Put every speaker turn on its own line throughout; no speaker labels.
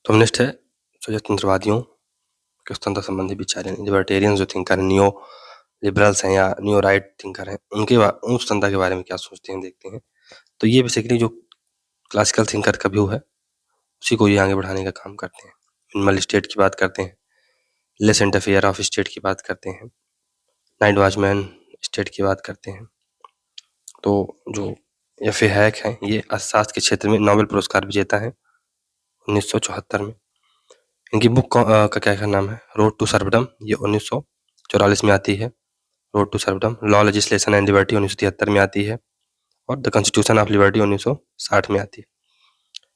तो नेक्स्ट है स्वतंत्रवादियों के स्वतंत्रता संबंधी विचार, यानी लिबर्टेरियन जो थिंकर है, नियो लिबरल्स हैं या नियो राइट थिंकर हैं, उन स्वतंत्रता के बारे में क्या सोचते हैं देखते हैं। तो ये बेसिकली जो क्लासिकल थिंकर का व्यू है उसी को ये आगे बढ़ाने का काम करते हैं। मिनिमल स्टेट की बात करते हैं, लेस इंटरफेयर ऑफ स्टेट की बात करते हैं, नाइट वॉचमैन स्टेट की बात करते हैं। तो जो एफ.ए. हैक हैं ये अर्थशास्त्र के क्षेत्र में नोबेल पुरस्कार विजेता हैं 1974 में। इनकी बुक का क्या नाम है, रोड टू सर्वडम, ये 1944 में आती है। Road to serfdom, law legislation and liberty 1973 में आती है, और द कॉन्स्टिट्यूशन ऑफ लिबर्टी 1960 में आती है।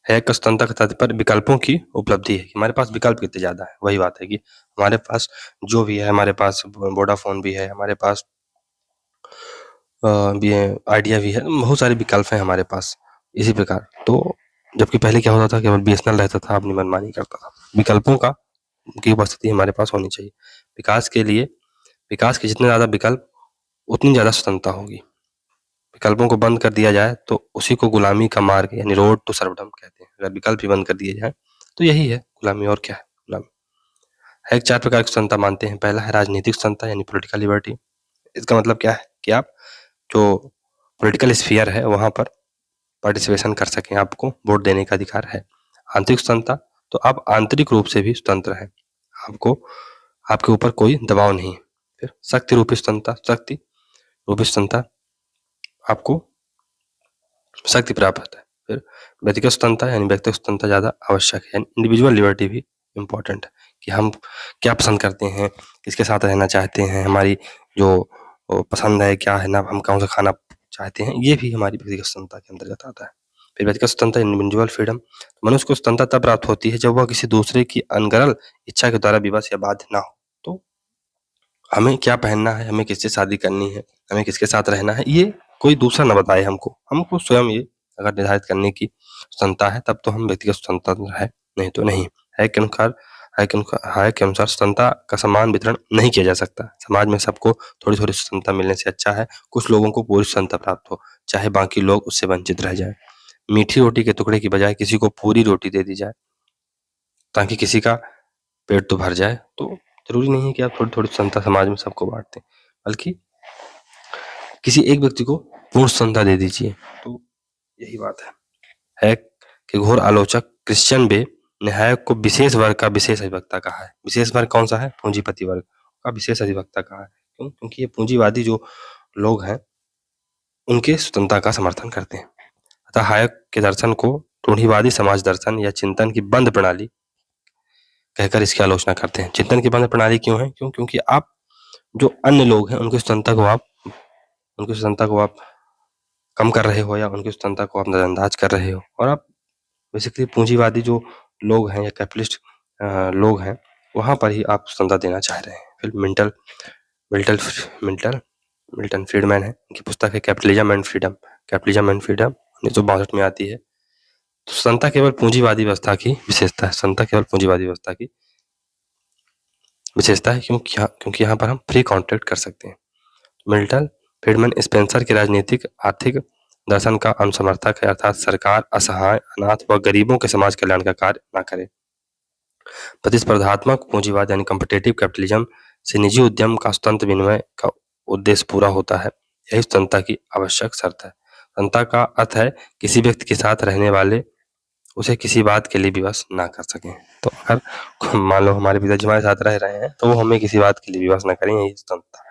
हैक का स्वतंत्रता का तात्पर्य विकल्पों की उपलब्धि है। हमारे पास विकल्प कितने ज़्यादा है, वही बात है कि हमारे पास जो भी है, हमारे पास वोडाफोन भी है, हमारे पास भी है, आइडिया भी है, बहुत सारे विकल्प हैं हमारे पास। इसी प्रकार तो जबकि पहले क्या होता था, केवल बीएसएनएल रहता था, अपनी मनमानी करता था। विकल्पों की उपस्थिति हमारे पास होनी चाहिए। विकास के जितने ज़्यादा विकल्प उतनी ज़्यादा स्वतंत्रता होगी। विकल्पों को बंद कर दिया जाए तो उसी को गुलामी का मार्ग यानी रोड टू सर्वडम कहते हैं। अगर विकल्प भी बंद कर दिए जाए तो यही है गुलामी, और क्या है गुलामी। हैक 4 प्रकार की स्वतंत्रता मानते हैं। पहला है राजनीतिक स्वतंत्रता यानी पॉलिटिकल लिबर्टी। इसका मतलब क्या है कि आप जो पॉलिटिकल स्फीयर है वहाँ पर पार्टिसिपेशन कर सकें, आपको वोट देने का अधिकार है। आंतरिक स्वतंत्रता, तो आप आंतरिक रूप से भी स्वतंत्र हैं, आपको आपके ऊपर कोई दबाव नहीं। फिर शक्ति रूपी स्वतंत्रता, आपको शक्ति प्राप्त होता है। फिर व्यक्तिगत स्वतंत्रता यानी व्यक्तिगत स्वतंत्रता ज़्यादा आवश्यक है, यानी इंडिविजुअल लिबर्टी भी इम्पोर्टेंट है कि हम क्या पसंद करते हैं, किसके साथ रहना चाहते हैं, हमारी जो पसंद है क्या है ना, हम कौन सा खाना चाहते हैं, ये भी हमारी व्यक्तिगत स्वतंत्रता के अंतर्गत आता है। फिर व्यक्तिगत स्वतंत्रता इंडिविजुअल फ्रीडम, मनुष्य को स्वतंत्रता तब प्राप्त होती है जब वह किसी दूसरे की अनगढ़ इच्छा के द्वारा विवश या बाध्य ना हो। तो हमें क्या पहनना है, हमें किससे शादी करनी है, हमें किसके साथ रहना है, ये कोई दूसरा न बताए हमको स्वयं ये अगर निर्धारित करने की स्वतंत्रता है तब तो हम व्यक्तिगत स्वतंत्र है, नहीं तो नहीं। हैक के अनुसार स्वतंत्रता का समान वितरण नहीं किया जा सकता। समाज में सबको थोड़ी-थोड़ी स्वतंत्रता मिलने से अच्छा है कुछ लोगों को पूरी स्वतंत्रता प्राप्त हो, चाहे बाकी लोग उससे वंचित रह जाएँ। मीठी रोटी के टुकड़े की बजाय किसी को पूरी रोटी दे दी जाए, ताकि किसी का पेट तो भर जाए। तो ज़रूरी नहीं है कि आप थोड़ी-थोड़ी स्वतंत्रता समाज में सबको बाँट दें, बल्कि किसी एक व्यक्ति को पूर्ण स्वतंत्रता दे दीजिए। तो यही बात है। हैक के घोर आलोचक क्रिश्चियन बे ने हैक को विशेष वर्ग का विशेष अधिवक्ता कहा है। विशेष वर्ग कौन सा है? पूंजीपति वर्ग का विशेष अधिवक्ता कहा है। क्यों? क्योंकि ये पूंजीवादी जो लोग हैं उनके स्वतंत्रता का समर्थन करते हैं। अतः हैक के दर्शन को रूढ़िवादी समाज दर्शन या चिंतन की बंद प्रणाली कहकर इसकी आलोचना करते हैं। चिंतन की बंद प्रणाली क्यों है? क्योंकि आप जो अन्य लोग हैं उनकी स्वतंत्रता को आप कम कर रहे हो या उनकी स्वतंत्रता को आप नजरअंदाज कर रहे हो, और आप बेसिकली पूंजीवादी जो लोग हैं या कैपिटलिस्ट लोग हैं वहाँ पर ही आप स्वतंत्रता देना चाह रहे हैं। फिर मिल्टन फ्रीडमैन है, उनकी पुस्तक है कैपिटलिज्म एंड फ्रीडम 1962 में आती है। तो स्वतंत्रता केवल पूंजीवादी व्यवस्था की विशेषता है। स्वतंत्रता केवल पूंजीवादी व्यवस्था की विशेषता है क्योंकि यहाँ पर हम फ्री कॉन्ट्रैक्ट कर सकते हैं। मिल्टन फ्रीडमैन स्पेंसर के राजनीतिक आर्थिक दर्शन का अनुसमर्थक है, अर्थात सरकार असहाय, अनाथ व गरीबों के समाज कल्याण का कार्य न करे। प्रतिस्पर्धात्मक पूंजीवाद यानी कॉम्पिटिटिव कैपिटलिज्म से निजी उद्यम का स्वतंत्र विनिमय का उद्देश्य पूरा होता है। यही स्वतंत्रता की आवश्यक शर्त है। स्वतंत्रता का अर्थ है किसी व्यक्ति के साथ रहने वाले उसे किसी बात के लिए विवश ना कर सकें। तो अगर मान लो हमारे पिताजी हमारे साथ रह रहे हैं तो वो हमें किसी बात के लिए विवश ना करें, यही स्वतंत्रता।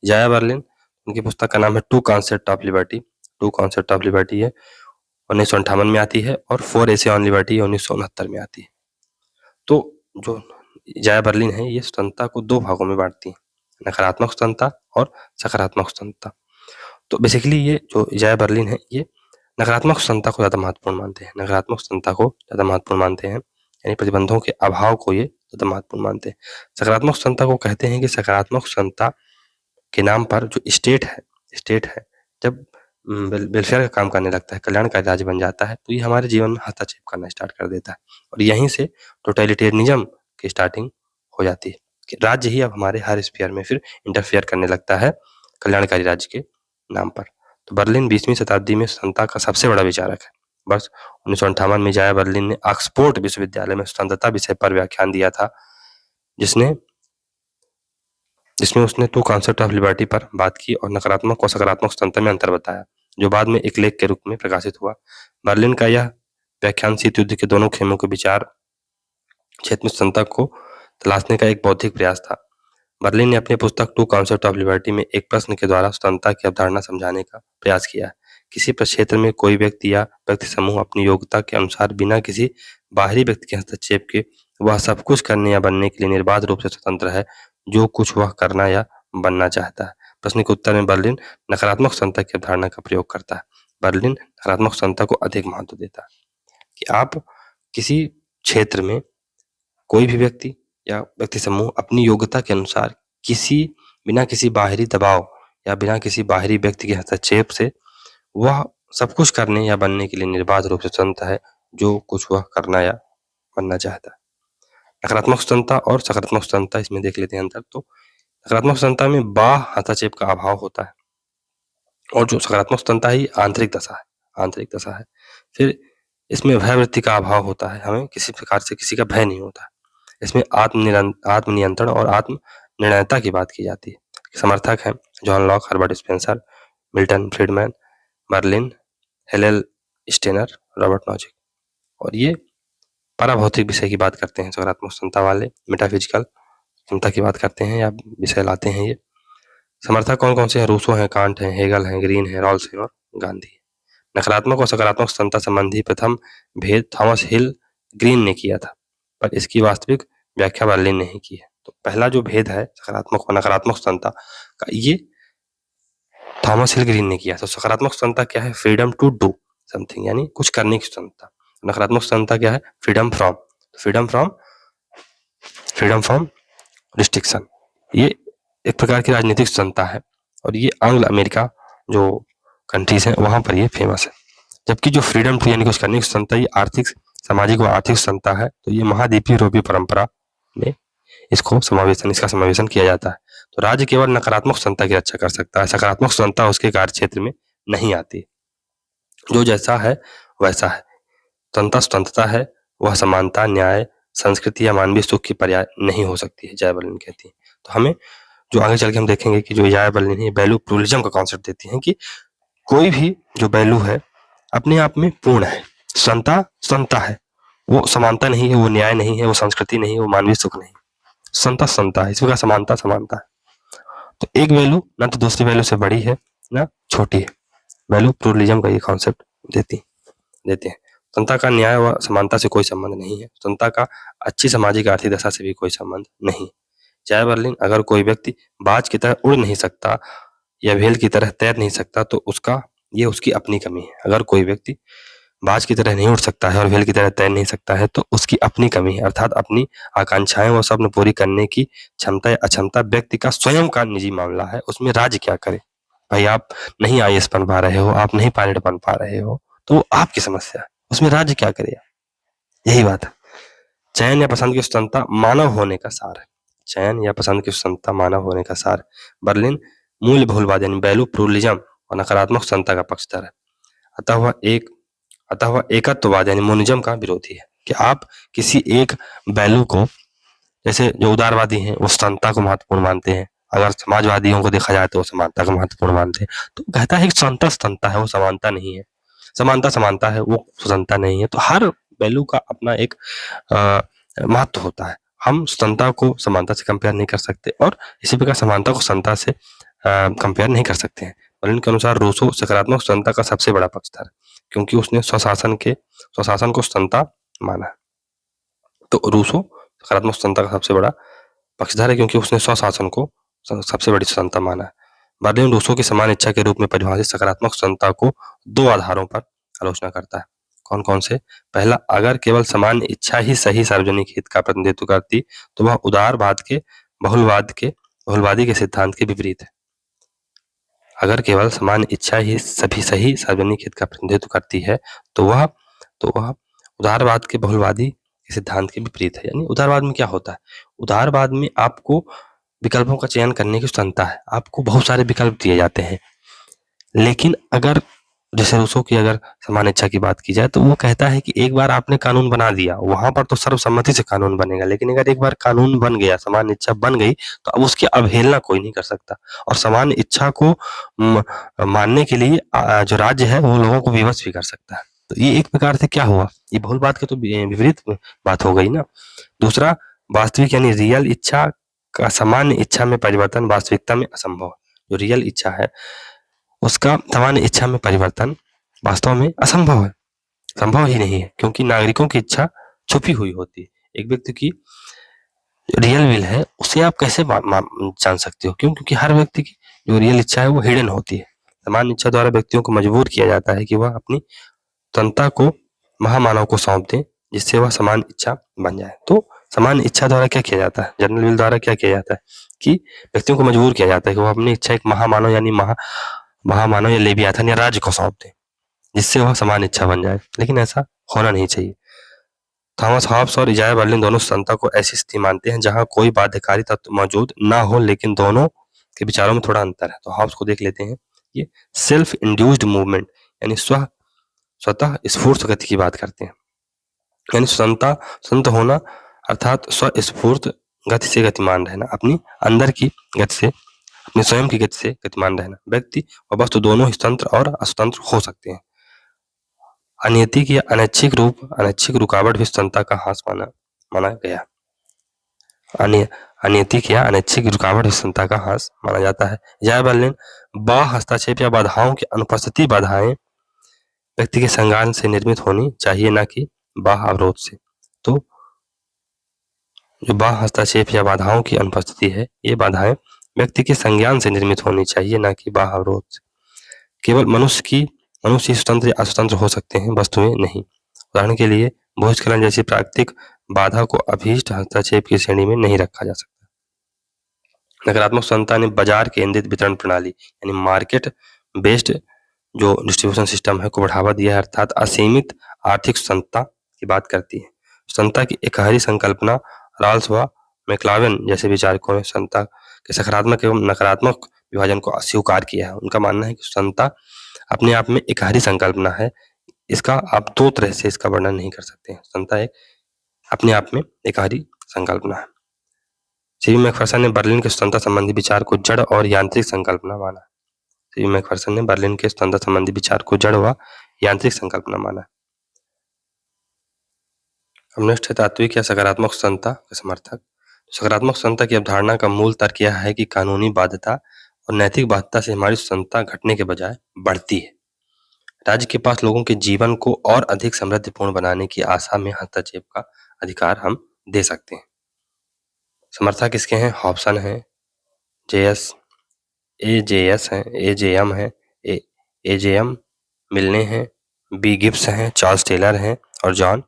जाया बर्लिन, उनकी पुस्तक का नाम है टू कॉन्सेप्ट ऑफ लिबर्टी है, 1958 में आती है, और 4 एसे ऑन लिबर्टी 1969 में आती है। तो जो जाया बर्लिन है ये स्वतंत्रता को 2 भागों में बांटती है, नकारात्मक स्वतंत्रता और सकारात्मक स्वतंत्रता। तो बेसिकली ये जो जाया बर्लिन है ये नकारात्मक स्वतंत्रता को ज़्यादा महत्वपूर्ण मानते हैं, यानी प्रतिबंधों के अभाव को ये ज़्यादा महत्वपूर्ण मानते हैं। सकारात्मक स्वतंत्रता को कहते हैं कि सकारात्मक स्वतंत्रता के नाम पर जो स्टेट है जब वेलफेयर का काम करने लगता है, कल्याणकारी राज्य बन जाता है, तो ये हमारे जीवन में हस्तक्षेप करना स्टार्ट कर देता है, और यहीं से टोटलिटेरियनिज्म की स्टार्टिंग हो जाती है कि राज्य ही अब हमारे हर स्फीयर में फिर इंटरफेयर करने लगता है कल्याणकारी राज्य के नाम पर। तो बर्लिन 20वीं शताब्दी में स्वतंत्रता का सबसे बड़ा विचारक है। वर्ष 1958 में जाया बर्लिन ने ऑक्सफोर्ड विश्वविद्यालय में स्वतंत्रता विषय पर व्याख्यान दिया था, जिसमें उसने टू कॉन्सेप्ट ऑफ लिबर्टी पर बात की और नकारात्मक और सकारात्मक स्वतंत्रता में अंतर बताया, जो बाद में एक लेख के रूप में प्रकाशित हुआ। बर्लिन का यह व्याख्यान शीत युद्ध के दोनों खेमों के विचार क्षेत्र में स्वतंत्रता को तलाशने का एक बौद्धिक प्रयास था। बर्लिन ने अपनी पुस्तक टू कॉन्सेप्ट ऑफ लिबर्टी में एक प्रश्न के द्वारा स्वतंत्रता की अवधारणा समझाने का प्रयास किया है। किसी क्षेत्र में कोई व्यक्ति या व्यक्ति समूह अपनी योग्यता के अनुसार बिना किसी बाहरी व्यक्ति के हस्तक्षेप के वह सब कुछ करने या बनने के लिए निर्बाध रूप से स्वतंत्र है जो कुछ वह करना या बनना चाहता है। प्रश्न के उत्तर में बर्लिन नकारात्मक स्वतंत्रता की अवधारणा का प्रयोग करता है। बर्लिन नकारात्मक स्वतंत्रता को अधिक महत्व देता है कि आप किसी क्षेत्र में कोई भी व्यक्ति या व्यक्ति समूह अपनी योग्यता के अनुसार बिना किसी बाहरी दबाव या बिना किसी बाहरी व्यक्ति के हस्तक्षेप से वह सब कुछ करने या बनने के लिए निर्बाध रूप से स्वतंत्र है जो कुछ वह करना या बनना चाहता है। नकारात्मक स्वतंत्रता और सकारात्मक स्वतंत्रता, इसमें देख लेते हैं अंतर। तो नकारात्मक स्वतंत्रता में बाह्य हस्तक्षेप का अभाव होता है और जो सकारात्मक स्वतंत्रता है आंतरिक दशा है। फिर इसमें भयवृत्ति का अभाव होता है, हमें किसी प्रकार से किसी का भय नहीं होता। इसमें आत्मनियंत्रण और आत्म निर्णयता की बात की जाती है। समर्थक हैं John Locke, Herbert Spencer, Milton Friedman, Berlin, Hillel Steiner, Robert Nozick. और ये पराभौतिक विषय की बात करते हैं सकारात्मक स्वतंत्रता वाले, मेटाफिजिकल क्षमता की बात करते हैं या विषय लाते हैं। ये समर्थक कौन कौन से हैं? रूसो हैं, कांट हैं, हेगल हैं, ग्रीन है, रॉल्स हैं और गांधी। नकारात्मक और सकारात्मक स्वतंत्रता संबंधी प्रथम भेद थॉमस हिल ग्रीन ने किया था, पर इसकी वास्तविक व्याख्या बर्लिन ने ही की है। तो पहला जो भेद है सकारात्मक और नकारात्मक स्वतंत्रता का, ये थॉमस हिल ग्रीन ने किया। तो सकारात्मक स्वतंत्रता क्या है? फ्रीडम टू डू समथिंग, यानी कुछ करने की स्वतंत्रता। नकारात्मक स्वतंत्रता क्या है? Freedom from restriction. ये एक प्रकार की राजनीतिक स्वतंत्रता है और ये एंग्लो अमेरिका जो कंट्रीज हैं वहां पर ये फेमस है। जबकि जो फ्रीडम टू यानी कुछ करने की स्वतंत्रता, ये आर्थिक, सामाजिक व आर्थिक स्वतंत्रता है। तो ये महाद्वीपीय यूरोपीय परंपरा में इसका समावेशन किया जाता है। तो राज्य केवल नकारात्मक स्वतंत्रता की रक्षा कर सकता है, सकारात्मक स्वतंत्रता उसके कार्य क्षेत्र में नहीं आती। जो जैसा है वैसा है। स्वतंत्रता है, वह समानता, न्याय, संस्कृति या मानवीय सुख की पर्याय नहीं हो सकती है, जाया बर्लिन कहती है। तो हमें जो आगे चल के हम देखेंगे कि जो जाया बर्लिन है वैल्यू प्लूरलिज्म का कॉन्सेप्ट देती है कि कोई भी जो वैल्यू है अपने आप में पूर्ण है। स्वतंत्रता है, वो समानता नहीं है, वो न्याय नहीं है, वो संस्कृति नहीं है, वो मानवीय सुख नहीं। स्वतंत्रता है, इसमें समानता है। तो एक वैल्यू ना तो दूसरी वैल्यू से बड़ी है ना छोटी है। वैल्यू प्लूरलिज्म का ये कॉन्सेप्ट देते हैं। स्वतंत्रता का न्याय व समानता से कोई संबंध नहीं है। स्वतंत्रता का अच्छी सामाजिक आर्थिक दशा से भी कोई संबंध नहीं। जाया बर्लिन, अगर कोई व्यक्ति बाज की तरह उड़ नहीं सकता या व्हेल की तरह तैर नहीं सकता तो ये उसकी अपनी कमी है। अगर कोई व्यक्ति बाज की तरह नहीं उड़ सकता है और व्हेल की तरह तैर नहीं सकता है तो उसकी अपनी कमी है, अर्थात अपनी आकांक्षाएं व स्वप्न पूरी करने की क्षमता या अक्षमता व्यक्ति का स्वयं का निजी मामला है। उसमें राज्य क्या करे? भाई आप नहीं IAS बन पा रहे हो, आप नहीं पायलट बन पा रहे हो, तो वो आपकी समस्या है, उसमें राज्य क्या करेगा? यही बात है। चयन या पसंद की स्वतंत्रता मानव होने का सार है। चयन या पसंद की स्वतंत्रता मानव होने का सार। बर्लिन मूल्य बहुलवाद यानी वैल्यू प्लूरलिज्म और नकारात्मक स्वतंत्रता का पक्षधर है। अतः वह एकत्ववाद यानी मोनिज्म का विरोधी है कि आप किसी एक वैल्यू को, जैसे जो उदारवादी हैं वो स्वतंत्रता को महत्वपूर्ण मानते हैं, अगर समाजवादियों को देखा जाए तो वो समानता को महत्वपूर्ण मानते हैं। तो कहता है कि स्वतंत्रता है, वो समानता नहीं है। समानता है, वो स्वतंत्रता नहीं है। तो हर वैल्यू का अपना एक महत्व होता है। हम स्वतंत्रता को समानता से कंपेयर नहीं कर सकते और इसी प्रकार समानता को स्वतंत्रता से कंपेयर नहीं कर सकते हैं। बर्लिन के अनुसार रूसो सकारात्मक स्वतंत्रता का सबसे बड़ा पक्षधर है क्योंकि उसने स्वशासन को स्वतंत्रता माना। तो रूसो सकारात्मक स्वतंत्रता का सबसे बड़ा पक्षधर है क्योंकि उसने स्वशासन को सबसे बड़ी स्वतंत्रता माना है। बर्लिन रूसो की समान इच्छा के रूप में परिभाषित सकारात्मक स्वतंत्रता को 2 आधारों पर आलोचना करता है। कौन कौन से? पहला, अगर केवल समान इच्छा ही सही सार्वजनिक हित का प्रतिनिधित्व करती तो वह उदारवाद के बहुलवादी के सिद्धांत के विपरीत है। अगर केवल समान इच्छा ही सभी सही सार्वजनिक हित का प्रतिनिधित्व करती है तो वह उदारवाद के बहुलवादी के सिद्धांत के विपरीत है। यानी उदारवाद में क्या होता है? उदारवाद में आपको विकल्पों का चयन करने की स्वतंत्रता है, आपको बहुत सारे विकल्प दिए जाते हैं, लेकिन अगर जैसे रूसो की अगर समान इच्छा की बात की जाए तो वो कहता है कि एक बार आपने कानून बना दिया, वहाँ पर तो सर्वसम्मति से कानून बनेगा, लेकिन अगर एक बार कानून बन गया, समान इच्छा बन गई, तो अब उसकी अवहेलना कोई नहीं कर सकता और समान इच्छा को मानने के लिए जो राज्य है वो लोगों को विवश भी कर सकता है। तो ये एक प्रकार से क्या हुआ, ये बहुलवाद का तो विपरीत बात हो गई ना। दूसरा, वास्तविक यानी रियल इच्छा का सामान्य इच्छा में परिवर्तन वास्तविकता में असंभव है। जो रियल इच्छा है उसका सामान्य इच्छा में परिवर्तन वास्तव में असंभव है, संभव ही नहीं है, क्योंकि नागरिकों की इच्छा छुपी हुई होती है। एक व्यक्ति की रियल विल है, उसे आप कैसे जान सकते हो? क्यों? क्योंकि हर व्यक्ति की जो रियल इच्छा है वो हिडन होती है। सामान्य इच्छा द्वारा व्यक्तियों को मजबूर किया जाता है कि वह अपनी स्वतंत्रता को महामानव को सौंप दें, जिससे वह समान इच्छा बन जाए। तो समान इच्छा द्वारा क्या किया जाता है? जनरल विल द्वारा क्या किया जाता है कि व्यक्तियों को मजबूर किया जाता है कि वह अपनी इच्छा एक महामानव यानी महामानव या लेवियाथन या राज्य को सौंप दें, जिससे वह समान इच्छा बन जाए। लेकिन ऐसा होना नहीं चाहिए। थॉमस हॉब्स और इजाया बर्लिन दोनों स्वतंत्रता को ऐसी स्थिति मानते हैं जहां कोई बाध्यकारी तत्व मौजूद ना हो, लेकिन दोनों के विचारों में थोड़ा अंतर है। तो हॉब्स को देख लेते हैं। ये सेल्फ इंड्यूस्ड मूवमेंट यानी स्वतः स्फूर्त गति की बात करते हैं, यानी स्वतंत्र होना अर्थात स्वस्फूर्त गति से गतिमान रहना, अपनी अंदर की गति से, अपने स्वयं की गति से गतिमान रहना। व्यक्ति और वस्तु दोनों ही स्वतंत्र और अस्वतंत्र हो सकते हैं। अनैतिक या अनैच्छिक रुकावट भी स्वतंत्रता का ह्रास माना गया। अनैतिक या अनैच्छिक रुकावट भी स्वतंत्रता का ह्रास माना जाता है। इजाया बर्लिन, बाह्य हस्तक्षेप या बाधाओं की अनुपस्थिति बाधाएं व्यक्ति के संज्ञान से निर्मित होनी चाहिए, ना कि बाह्य अवरोध से। तो जो बाह्य हस्तक्षेप या बाधाओं की अनुपस्थिति है, ये बाधाएं व्यक्ति के संज्ञान से निर्मित होनी चाहिए, ना कि बाह्य अवरोध से। केवल मनुष्य स्वतंत्र या अस्वतंत्र हो सकते हैं, वस्तुएं नहीं। उदाहरण के लिए भूस्खलन जैसी प्राकृतिक बाधा को अभीष्ट हस्तक्षेप की श्रेणी में नहीं रखा जा सकता। नकारात्मक स्वतंत्रता ने बाजार केंद्रित वितरण प्रणाली यानी मार्केट बेस्ड जो डिस्ट्रीब्यूशन सिस्टम है को बढ़ावा दिया है, अर्थात असीमित आर्थिक स्वतंत्रता की बात करती है। स्वतंत्रता की एक गहरी संकल्पना रॉल्स व मैक्लावेन जैसे विचारकों ने स्वतंत्रता के सकारात्मक एवं नकारात्मक विभाजन को अस्वीकार किया है। उनका मानना है कि स्वतंत्रता अपने आप में एक गहरी संकल्पना है, इसका आप दो तरह से इसका वर्णन नहीं कर सकते हैं। स्वतंत्रता एक अपने आप में एक गहरी संकल्पना है। सीवी मैकफर्सन ने बर्लिन के स्वतंत्रता संबंधी विचार को जड़ और यांत्रिक संकल्पना माना। सीवी मैकफर्सन ने बर्लिन के स्वतंत्रता संबंधी विचार को जड़ व यांत्रिक संकल्पना माना। अब नेक्स्ट है तात्विक या सकारात्मक स्वतंत्रता के समर्थक। सकारात्मक स्वतंत्रता की अवधारणा का मूल तर्क यह है कि कानूनी बाध्यता और नैतिक बाध्यता से हमारी स्वतंत्रता घटने के बजाय बढ़ती है। राज्य के पास लोगों के जीवन को और अधिक समृद्धिपूर्ण बनाने की आशा में हस्तक्षेप का अधिकार हम दे सकते हैं। समर्थक किसके हैं? हॉब्सन है, एजेएस है, एजेएम है, एजेएम मिलने हैं, बी गिब्स हैं, चार्ल्स टेलर हैं और जॉन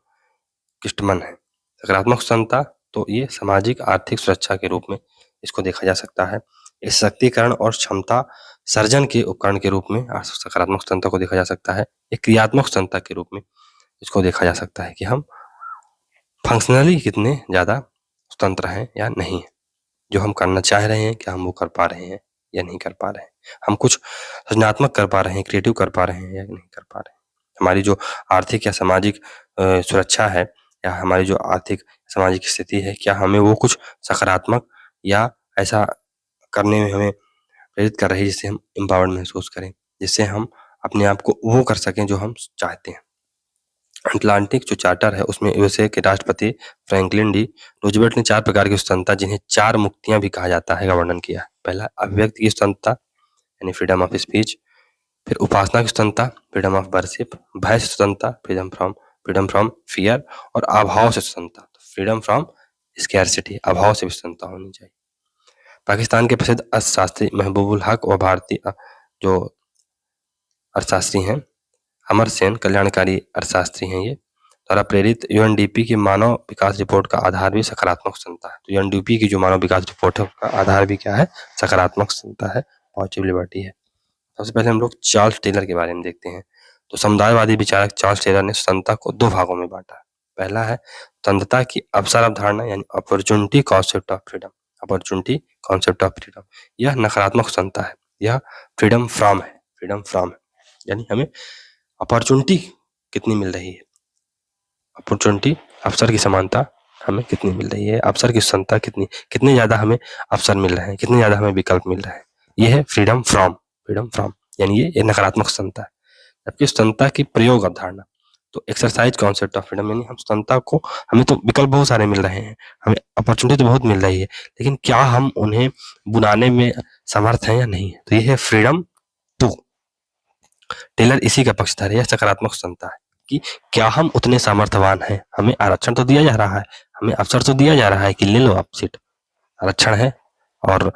किस्टमन है। सकारात्मक स्वतंत्रता तो ये सामाजिक आर्थिक सुरक्षा के रूप में इसको देखा जा सकता है। इस शक्तिकरण और क्षमता सर्जन के उपकरण के रूप में सकारात्मक स्वतंत्रता को देखा जा सकता है। एक क्रियात्मक स्वतंत्रता के रूप में इसको देखा जा सकता है कि हम फंक्शनली कितने ज़्यादा स्वतंत्र हैं या नहीं है। जो हम करना चाह रहे हैं क्या हम वो कर पा रहे हैं या नहीं कर पा रहे हैं। हम कुछ सृजनात्मक कर पा रहे हैं, क्रिएटिव कर पा रहे हैं या नहीं कर पा रहे हैं। हमारी जो आर्थिक या सामाजिक सुरक्षा है या हमारी जो आर्थिक सामाजिक स्थिति है, क्या हमें वो कुछ सकारात्मक या ऐसा करने में हमें प्रेरित कर रही है जिससे हम एम्पावर्ड महसूस करें, जिससे हम अपने आप को वो कर सकें जो हम चाहते हैं। अटलांटिक जो चार्टर है उसमें यूएसए के राष्ट्रपति फ्रैंकलिन डी रूजवेल्ट ने 4 प्रकार की स्वतंत्रता, जिन्हें 4 मुक्तियां भी कहा जाता है, का वर्णन किया। पहला अभिव्यक्ति की स्वतंत्रता यानी फ्रीडम ऑफ स्पीच, फिर उपासना की स्वतंत्रता फ्रीडम ऑफ वर्शिप, भय से स्वतंत्रता फ्रीडम फ्रॉम फियर और अभाव से स्वतंत्रता फ्रीडम फ्रॉम स्कैरसिटी, अभाव से भी स्वतंत्रता होनी चाहिए। पाकिस्तान के प्रसिद्ध अर्थशास्त्री महबूबुल हक और भारतीय जो अर्थशास्त्री हैं अमर सेन, कल्याणकारी अर्थशास्त्री हैं, ये द्वारा प्रेरित यूएनडीपी की मानव विकास रिपोर्ट का आधार भी सकारात्मक स्वतंत्रता है। तो यूएनडीपी की जो मानव विकास रिपोर्ट है उसका आधार भी क्या है? सकारात्मक स्वतंत्रता है, पॉजिटिव लिबर्टी है। सबसे पहले हम लोग चार्ल्स टेलर के बारे में देखते हैं। तो समुदायवादी विचारक चार्ल्स टेलर ने स्वतंत्रता को 2 भागों में बांटा। पहला है स्वतंत्रता की अवसर अवधारणा यानी opportunity concept of freedom. Opportunity concept of freedom यह नकारात्मक स्वतंत्रता है, यह फ्रीडम फ्रॉम है, यानी हमें अपॉर्चुनिटी कितनी मिल रही है, अपॉर्चुनिटी अवसर की समानता हमें कितनी मिल रही है, अवसर की स्वतंत्रता कितने ज़्यादा हमें अवसर मिल रहे हैं, कितने ज़्यादा हमें विकल्प मिल रहे हैं। ये है फ्रीडम फ्रॉम यानी ये नकारात्मक स्वतंत्रता है। जबकि स्वतंत्रता की प्रयोग अवधारणा, तो एक्सरसाइज कॉन्सेप्ट ऑफ फ्रीडम यानी हम स्वतंत्रता को, हमें तो विकल्प बहुत सारे मिल रहे हैं, हमें अपॉर्चुनिटी तो बहुत मिल रही है, लेकिन क्या हम उन्हें बुलाने में समर्थ हैं या नहीं। तो ये है फ्रीडम टू। टेलर इसी का पक्षधर है, यह सकारात्मक स्वतंत्रता है कि क्या हम उतने सामर्थ्यवान हैं। हमें आरक्षण तो दिया जा रहा है, हमें अवसर तो दिया जा रहा है कि ले लो आप सीट, आरक्षण है और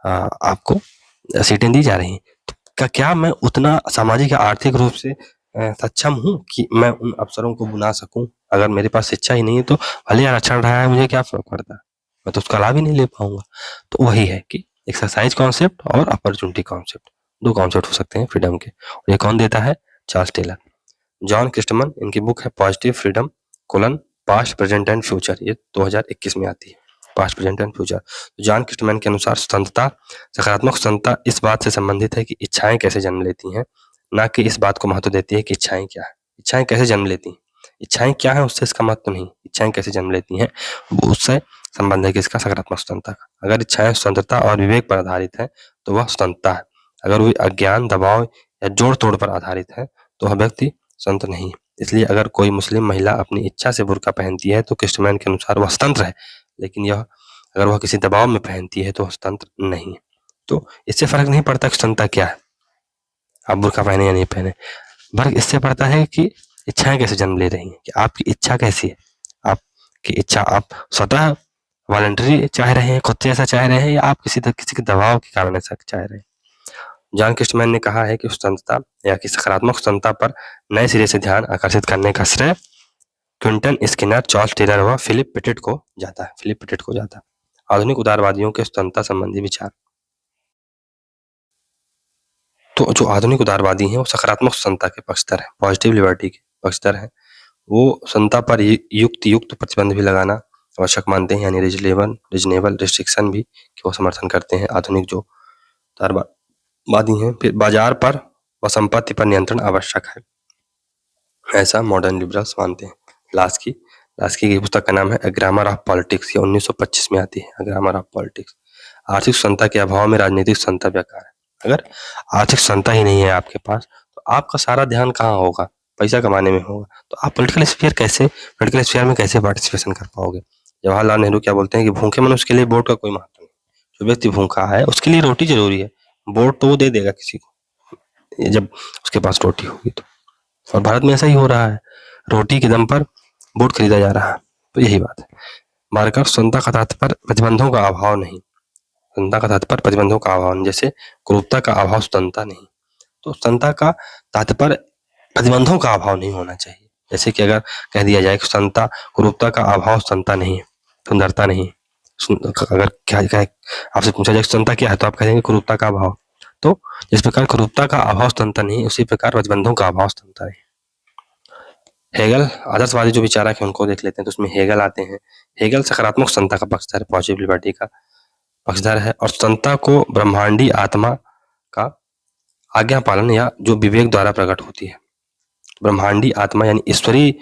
आपको सीटें दी जा रही हैं। तो क्या मैं उतना सामाजिक या आर्थिक रूप से सक्षम हूँ कि मैं उन अवसरों को बुला सकूं। अगर मेरे पास शिक्षा ही नहीं है तो भले आरक्षण रहा है, मुझे क्या फर्क पड़ता है, मैं तो उसका लाभ ही नहीं ले पाऊंगा। तो वही है कि एक्सरसाइज कॉन्सेप्ट और अपॉर्चुनिटी कॉन्सेप्ट, दो कॉन्सेप्ट हो सकते हैं फ्रीडम के। और ये कौन देता है? Charles Taylor. जॉन क्रिस्टमन, इनकी बुक है positive freedom colon past present and future, ये 2021 में आती है, past present and future. John Christman के अनुसार स्वतंत्रता, सकारात्मक स्वतंत्रता इस बात से संबंधित है कि इच्छाएं कैसे जन्म लेती हैं, ना कि इस बात को महत्व देती है कि इच्छाएं क्या है। इच्छाएं कैसे जन्म लेती हैं, इच्छाएं क्या है उससे इसका महत्व नहीं, इच्छाएं कैसे जन्म लेती हैं वो उससे संबंध है किसका? सकारात्मक स्वतंत्रता का। अगर इच्छाएं स्वतंत्रता और विवेक पर आधारित है तो वह स्वतंत्रता है। अगर वे अज्ञान, दबाव या जोड़ तोड़ पर आधारित है तो वह व्यक्ति स्वतंत्र नहीं। इसलिए अगर कोई मुस्लिम महिला अपनी इच्छा से बुर्का पहनती है तो क्रिस्टमैन के अनुसार वह स्वतंत्र है, लेकिन यह अगर वह किसी दबाव में पहनती है तो स्वतंत्र नहीं है। तो इससे फर्क नहीं पड़ता कि स्वतंत्रता क्या है, आप बुर्का पहने या नहीं पहने, फर्क इससे पड़ता है कि इच्छाएं कैसे जन्म ले रही हैं, कि आपकी इच्छा कैसी है। आपकी इच्छा आप स्वतः वॉलंटरी चाह रहे हैं, खुद से ऐसा चाह रहे हैं, या आप किसी के दबाव के कारण ऐसा चाह रहे हैं। जॉन क्रिस्टमैन ने कहा है कि स्वतंत्रता या कि सकारात्मक स्वतंत्रता पर नए सिरे से ध्यान आकर्षित करने का श्रेय क्विंटन स्किनर, चार्ल्स टेलर व फिलिप पिटेट को जाता है। आधुनिक उदारवादियों के स्वतंत्रता संबंधी विचार, तो जो आधुनिक उदारवादी हैं वो सकारात्मक स्वतंत्रता के पक्षधर हैं, पॉजिटिव लिबर्टी के पक्षधर हैं। वो स्वतंत्रता पर युक्त प्रतिबंध भी लगाना आवश्यक मानते हैं, यानी रीजनेबल रिस्ट्रिक्शन भी कि वो समर्थन करते हैं। आधुनिक जो उदारवादी हैं, फिर बाजार पर व संपत्ति पर नियंत्रण आवश्यक है, ऐसा मॉडर्न लिबरल्स मानते हैं। लास्की की पुस्तक का नाम है अ ग्रामर ऑफ पॉलिटिक्स, ये 1925 में आती है, अ ग्रामर ऑफ पॉलिटिक्स। आर्थिक स्वतंत्रता के अभाव में राजनीतिक स्वतंत्रता बेकार है। अगर आर्थिक स्वतंत्रता ही नहीं है आपके पास तो आपका सारा ध्यान कहाँ होगा? पैसा कमाने में होगा। तो आप पॉलिटिकल स्फीयर में कैसे पार्टिसिपेशन कर पाओगे? जवाहरलाल नेहरू क्या बोलते हैं कि भूखे मनुष्य के लिए वोट का कोई महत्व नहीं, जो व्यक्ति भूखा है उसके लिए रोटी जरूरी है, वोट तो वो दे देगा किसी को जब उसके पास रोटी होगी तो। और भारत में ऐसा ही हो रहा है, रोटी के दम पर वोट खरीदा जा रहा है। तो यही बात है। मार्कस, स्वतंत्रता का तात्पर्य प्रतिबंधों का अभाव नहीं, स्वतंत्रता का तात्पर्य प्रतिबंधों का अभाव नहीं, जैसे क्रूरता का अभाव स्वतंत्रता नहीं। तो स्वतंत्रता का तात्पर्य प्रतिबंधों का अभाव नहीं होना चाहिए। जैसे कि अगर कह दिया जाए कि स्वतंत्रता, क्रूरता का अभाव स्वतंत्रता नहीं, सुंदरता नहीं। अगर क्या आपसे पूछा जाए स्वतंत्रता क्या है तो आप कहेंगे क्रूरता का अभाव। तो जिस प्रकार क्रूरता का अभाव स्वतंत्रता नहीं, उसी प्रकार प्रतिबंधों का अभाव स्वतंत्रता नहीं। हेगल, आदर्शवादी जो विचारक है उनको देख लेते हैं, तो उसमें हेगल आते हैं। हेगल सकारात्मक स्वतंत्रता का पक्षधर है, पॉजिटिव लिबर्टी का पक्षधर है, और स्वतंत्रता को ब्रह्मांडी आत्मा का आज्ञा पालन या जो विवेक द्वारा प्रकट होती है। ब्रह्मांडी आत्मा यानी ईश्वरीय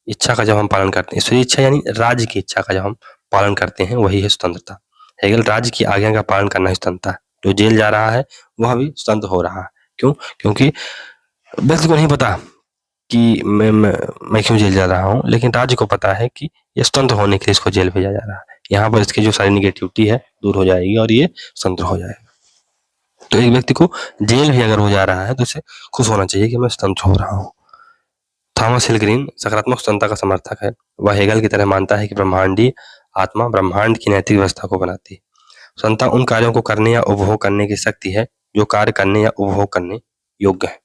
इच्छा का जब हम पालन करते हैं, ईश्वरीय इच्छा यानी राज्य की इच्छा का जब हम पालन करते हैं, वही है स्वतंत्रता। हेगल, राज्य की आज्ञा का पालन करना ही स्वतंत्रता है। जो जेल जा रहा है वह भी स्वतंत्र हो रहा है। क्यों? क्योंकि व्यक्ति को नहीं पता कि मैं क्यों जेल जा रहा हूँ, लेकिन राज्य को पता है कि ये स्वतंत्र होने के लिए इसको जेल भेजा जा रहा है। यहाँ पर इसकी जो सारी निगेटिविटी है दूर हो जाएगी और ये स्वतंत्र हो जाएगा। तो एक व्यक्ति को जेल भी अगर हो जा रहा है तो उसे खुश होना चाहिए कि मैं स्वतंत्र हो रहा हूँ। थॉमस हिल ग्रीन सकारात्मक स्वतंत्रता का समर्थक है। वह हेगल की तरह मानता है कि ब्रह्मांडी आत्मा ब्रह्मांड की नैतिक व्यवस्था को बनाती है। स्वतंत्रता उन कार्यों को करने या उपभोग करने की शक्ति है जो कार्य करने या उपभोग करने योग्य है।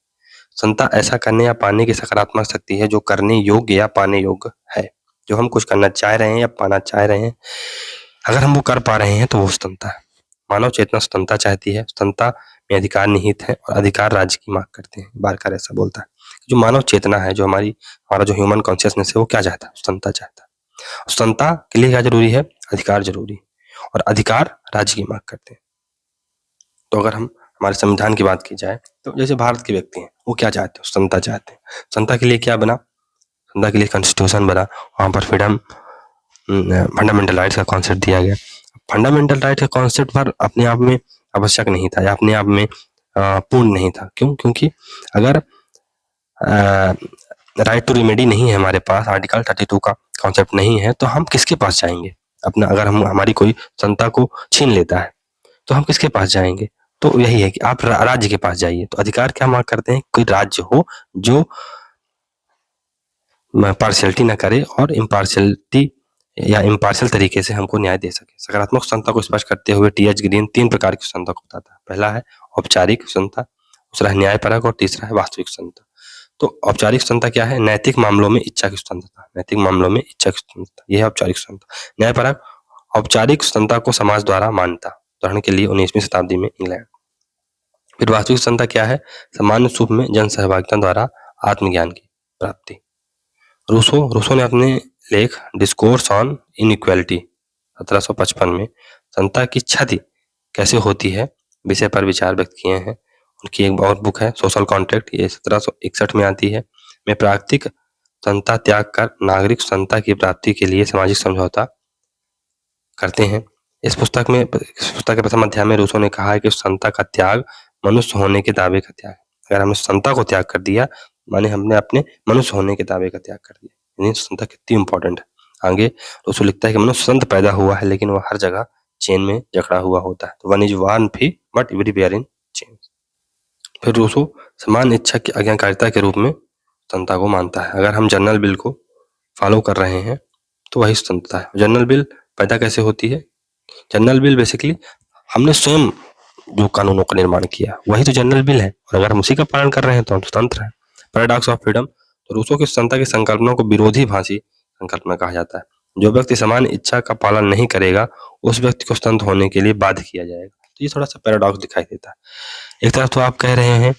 स्वतंत्रता ऐसा करने या पाने की सकारात्मक शक्ति है जो करने योग्य या पाने योग्य है। जो हम कुछ करना चाह रहे हैं या पाना चाह रहे हैं, अगर हम वो कर पा रहे हैं तो वो स्वतंत्रता है। मानव चेतना स्वतंत्रता चाहती है। स्वतंत्रता में अधिकार निहित है और अधिकार राज्य की मांग करते हैं। बारकर ऐसा बोलता है, जो मानव चेतना है, जो हमारा जो ह्यूमन कॉन्शियसनेस है, वो क्या चाहता है? स्वतंत्रता चाहता है। स्वतंत्रता के लिए क्या जरूरी है? अधिकार जरूरी है, और अधिकार राज्य की मांग करते हैं। तो अगर हम हमारे संविधान की बात की जाए तो जैसे भारत के व्यक्ति हैं, वो क्या चाहते हैं? स्वतंत्रता चाहते हैं। स्वतंत्रता के लिए क्या बना? स्वतंत्रता के लिए कॉन्स्टिट्यूशन बना, वहाँ पर फ्रीडम, फंडामेंटल राइट्स का कॉन्सेप्ट दिया गया। फंडामेंटल राइट का कॉन्सेप्ट पर अपने आप में आवश्यक नहीं था या अपने आप में पूर्ण नहीं था। क्यों? क्योंकि अगर राइट टू रेमेडी नहीं है हमारे पास, आर्टिकल 32 का कॉन्सेप्ट नहीं है, तो हम किसके पास जाएंगे? अपना अगर हम हमारी कोई क्षमता को छीन लेता है तो हम किसके पास जाएंगे? तो यही है कि आप राज्य के पास जाइए। तो अधिकार क्या मांग करते हैं? कोई राज्य हो जो पार्शियलिटी ना करे और इम्पार्शियलिटी या इम्पार्शियल तरीके से हमको न्याय दे सके। सकारात्मक स्वतंत्रता को स्पष्ट करते हुए टी.एच. ग्रीन 3 प्रकार की स्वतंत्रता को बताता है। पहला है औपचारिक स्वतंत्रता, दूसरा है न्यायपरक और तीसरा है वास्तविक स्वतंत्रता। तो औपचारिक स्वतंत्रता क्या है? नैतिक मामलों में इच्छा की स्वतंत्रता। नैतिक मामलों में इच्छा की स्वतंत्रता, यह है औपचारिक स्वतंत्रता। न्यायपरक, औपचारिक स्वतंत्रता को समाज द्वारा मान्यता, उदाहरण के लिए 19वीं शताब्दी में इंग्लैंड। फिर वास्तविक स्वतंत्रता क्या है? सामान्य रूप में जन सहभागिता द्वारा आत्मज्ञान की प्राप्ति। रूसो ने अपने लेख डिस्कोर्स ऑन इनइक्वालिटी 1755 में स्वतंत्रता की क्षति कैसे होती है विषय पर विचार व्यक्त किए हैं। उनकी एक और बुक है सोशल कॉन्ट्रैक्ट, ये 1761 में आती है। में प्राकृतिक स्वतंत्रता त्याग कर नागरिक स्वतंत्रता की प्राप्ति के लिए सामाजिक समझौता करते हैं। इस पुस्तक के प्रथम अध्याय में रूसो ने कहा है कि स्वतंत्रता का त्याग मनुष्य होने के दावे का त्याग। अगर हमने स्वतंत्रता को त्याग कर दिया माने हमने अपने मनुष्य होने के दावे का त्याग कर दिया। यानी स्वतंत्रता कितनी इंपॉर्टेंट है। आगे रूसो लिखता है कि मनुष्य स्वतंत्र पैदा हुआ है लेकिन वह हर जगह चेन में जकड़ा हुआ होता है। वन इज वन भी बट एवरीवेयर इन चेन। फिर रूसो समान इच्छा की आज्ञाकारिता के रूप में स्वतंत्रता को मानता है। अगर हम जनरल बिल को फॉलो कर रहे हैं तो वही स्वतंत्रता है। जनरल बिल पैदा कैसे होती है? जनरल बिल बेसिकली हमने स्वयं जो कानूनों का निर्माण किया वही तो जनरल बिल है, और अगर हम उसी का पालन कर रहे हैं तो हम स्वतंत्र हैं। पैराडॉक्स ऑफ फ्रीडम, तो रूसो की स्वतंत्रता की संकल्पना को विरोधी भाषी संकल्पना कहा जाता है। जो व्यक्ति समान इच्छा का पालन नहीं करेगा उस व्यक्ति को स्वतंत्र होने के लिए बाध्य किया जाएगा। तो ये थोड़ा सा पैराडॉक्स दिखाई देता है। एक तरफ तो आप कह रहे हैं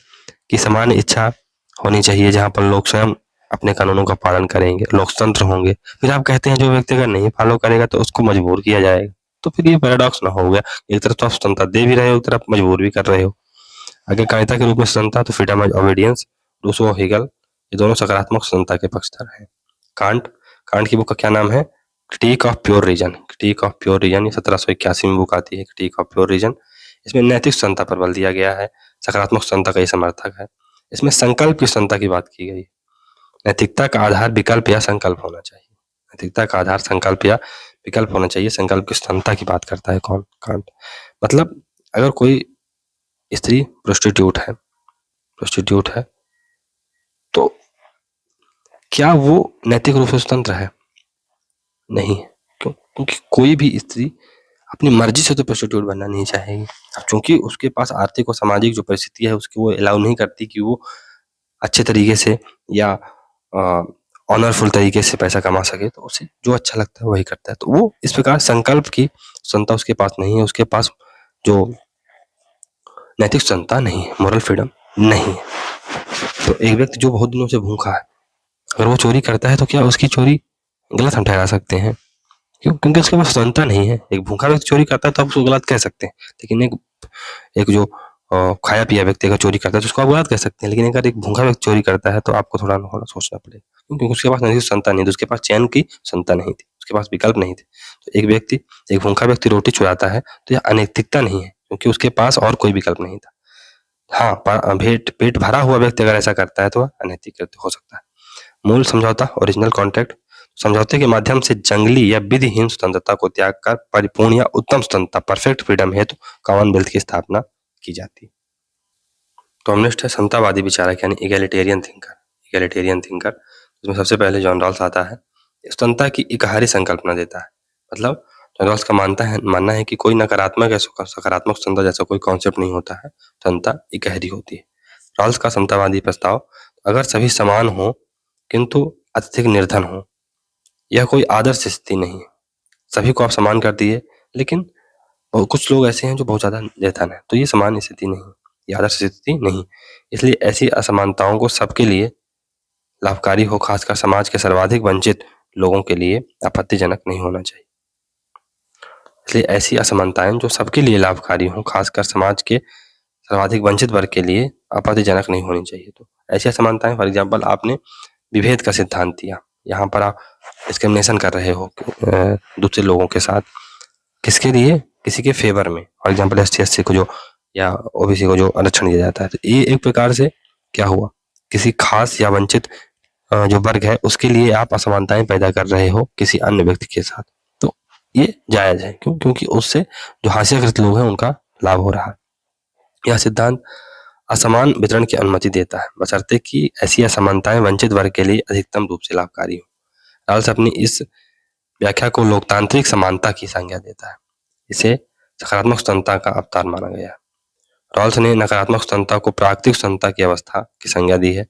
कि समान इच्छा होनी चाहिए जहां पर लोग स्वयं अपने कानूनों का पालन करेंगे, लोग स्वतंत्र होंगे। फिर आप कहते हैं जो व्यक्ति अगर नहीं फॉलो करेगा तो उसको मजबूर किया जाएगा। तो फिर ये पैराडॉक्स ना हो गया, एक तरफ तो आप स्वतंत्रता दे भी रहे हो, एक तरफ मजबूर भी कर रहे हो। आज्ञाकारिता के रूप में स्वतंत्रता, तो फ्रीडम एंड ओबीडियंस, रूसो और हेगल ये दोनों सकारात्मक स्वतंत्रता के पक्षधर हैं। कांट की बुक का क्या नाम है? Critique of pure reason. Critique of pure reason ये 1781 में बुक आती है, क्रिटिक ऑफ प्योर रीजन। इसमें नैतिक स्वतंत्रता पर बल दिया गया है, सकारात्मक स्वतंत्रता का ये समर्थक है। इसमें संकल्प की स्वतंत्रता की बात की गई। नैतिकता का आधार विकल्प या संकल्प होना चाहिए। नैतिकता का आधार संकल्प या विकल्प होना चाहिए। संकल्प की स्वतंत्रता की बात करता है कौन? कांट। मतलब अगर कोई स्त्री प्रोस्टिट्यूट है तो क्या वो नैतिक रूप से स्वतंत्र है? नहीं। क्यों? क्योंकि कोई भी स्त्री अपनी मर्जी से तो प्रोस्टिट्यूट बनना नहीं चाहेगी। अब चूंकि उसके पास आर्थिक और सामाजिक जो परिस्थिति है उसकी वो अलाउ नहीं करती कि वो अच्छे तरीके से या ऑनरफुल तरीके से पैसा कमा सके, तो उसे जो अच्छा लगता है वही करता है। तो वो इस प्रकार संकल्प की स्वतंत्रता उसके पास नहीं है, उसके पास जो नैतिक स्वतंत्रता नहीं है, मोरल फ्रीडम नहीं है। तो एक व्यक्ति जो बहुत दिनों से भूखा है अगर वो चोरी करता है तो क्या उसकी चोरी गलत हम ठहरा सकते हैं? क्यों? क्योंकि उसके पास स्वतंत्रता नहीं है। एक भूखा व्यक्ति चोरी करता है तो आप उसको गलत कह सकते हैं, लेकिन एक जो खाया पिया व्यक्ति अगर चोरी करता है तो उसको आप गलत कह सकते हैं। लेकिन अगर एक भूखा व्यक्ति चोरी करता है तो आपको थोड़ा सोचना पड़ेगा, क्योंकि उसके पास नैतिक स्वतंत्रता नहीं थी, उसके पास चैन की स्वतंत्रता नहीं थी, उसके पास विकल्प नहीं थे। तो एक भूखा व्यक्ति रोटी चुराता है तो यह अनैतिकता नहीं है, क्योंकि उसके पास और कोई विकल्प नहीं था। हाँ, पेट भरा हुआ व्यक्ति अगर ऐसा करता है तो अनैतिक कृत्य हो सकता है। मूल समझौता, ओरिजिनल कॉन्ट्रैक्ट, समझौते के माध्यम से जंगली या विधिहीन स्वतंत्रता को त्याग कर परिपूर्ण या उत्तम स्वतंत्रता, परफेक्ट फ्रीडम हेतु कॉमनवेल्थ की स्थापना की जाती। कम्युनिस्ट है समतावादी विचारक यानी इगैलिटेरियन थिंकर। इसमें सबसे पहले जॉन रॉल्स आता है। स्वतंत्रता की इकहारी संकल्पना देता है। मतलब जॉन रॉल्स का मानना है कि कोई नकारात्मक या सकारात्मक स्वतंत्रता जैसा कोई कॉन्सेप्ट नहीं होता है, स्वतंत्रता इकहरी होती है। रॉल्स का समतावादी प्रस्ताव, अगर सभी समान हो किंतु अत्यधिक निर्धन हो, यह कोई आदर्श स्थिति नहीं है। सभी को आप समान कर दिए लेकिन कुछ लोग ऐसे हैं जो बहुत ज्यादा निर्धन है, तो ये समान स्थिति नहीं, ये आदर्श स्थिति नहीं। इसलिए ऐसी असमानताओं को सबके लिए लाभकारी हो, खासकर समाज के सर्वाधिक वंचित लोगों के लिए आपत्तिजनक नहीं होना चाहिए। इसलिए ऐसी असमानताएं जो सबके लिए लाभकारी हो, खासकर समाज के सर्वाधिक वंचित वर्ग के लिए आपत्तिजनक नहीं होनी चाहिए। तो ऐसी असमानताएं, फॉर एग्जाम्पल आपने विभेद का सिद्धांत दिया, यहाँ पर आप डिस्क्रिमिनेशन कर रहे हो दूसरे लोगों के साथ, किसके लिए, किसी के फेवर में, फॉर एग्जाम्पल ST/SC को जो या OBC को जो आरक्षण दिया जाता है, तो ये एक प्रकार से क्या हुआ, किसी खास या वंचित जो वर्ग है उसके लिए आप असमानताएं पैदा कर रहे हो किसी अन्य व्यक्ति के साथ। तो ये जायज है, क्यों, क्योंकि उससे जो हाशियाग्रस्त लोग हैं उनका लाभ हो रहा है। यह सिद्धांत असमान वितरण की अनुमति देता है, बशर्ते कि ऐसी असमानताएं वंचित वर्ग के लिए अधिकतम रूप से लाभकारी हो। रॉल्स अपनी इस व्याख्या को लोकतांत्रिक समानता की संज्ञा देता है। इसे सकारात्मक स्वतंत्रता का अवतार माना गया है। रॉल्स ने नकारात्मक स्वतंत्रता को प्राकृतिक स्वतंत्रता की अवस्था की संज्ञा दी है।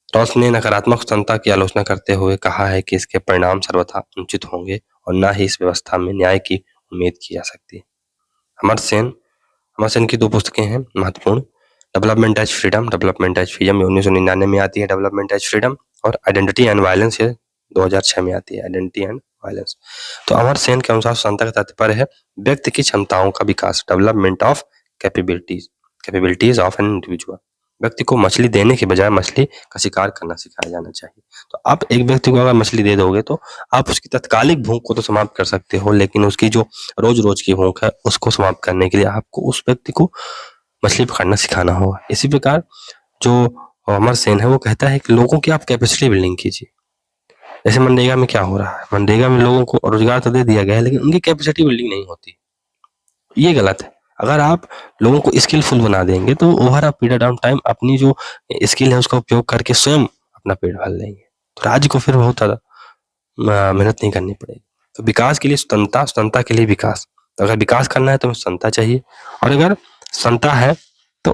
रॉल्स ने नकारात्मक स्वतंत्रता की आलोचना करते हुए कहा है कि इसके परिणाम सर्वथा अनुचित होंगे और न ही इस व्यवस्था में न्याय की उम्मीद की जा सकती है। अमर्त्य सेन की 2 पुस्तकें हैं महत्वपूर्ण, development as freedom, development as freedom 1999 में आती है, डेवलपमेंट एज फ्रीडम, और आइडेंटिटी एंड वायलेंस 2006 में आती है, आइडेंटिटी एंड वायलेंस। तो अमर्त्य सेन के अनुसार स्वतंत्रता का तात्पर्य है व्यक्ति की क्षमताओं का विकास, development of capabilities of an individual. व्यक्ति को मछली देने के बजाय मछली का शिकार करना सिखाया जाना चाहिए। तो आप एक व्यक्ति को अगर मछली दे दोगे तो आप उसकी तत्कालिक भूख को तो समाप्त कर सकते हो, लेकिन उसकी जो रोज रोज की भूख है उसको समाप्त करने के लिए आपको उस व्यक्ति को मछली पकड़ना सिखाना होगा। इसी प्रकार जो अमर्त्य सेन है वो कहता है कि लोगों की आप कैपेसिटी बिल्डिंग कीजिए। जैसे मनरेगा में क्या हो रहा है, मनरेगा में लोगों को रोजगार तो दे दिया गया है लेकिन उनकी कैपेसिटी बिल्डिंग नहीं होती, ये गलत है। अगर आप लोगों को स्किलफुल बना देंगे तो over a period of time अपनी जो स्किल है उसका उपयोग करके स्वयं अपना पेट भर लेंगे, तो राज्य को फिर बहुत ज्यादा मेहनत नहीं करनी पड़ेगी। तो विकास के लिए स्वतंत्रता, स्वतंत्रता के लिए विकास। तो अगर विकास करना है तो हमें स्वतंत्रता चाहिए, और अगर स्वतंत्रता है तो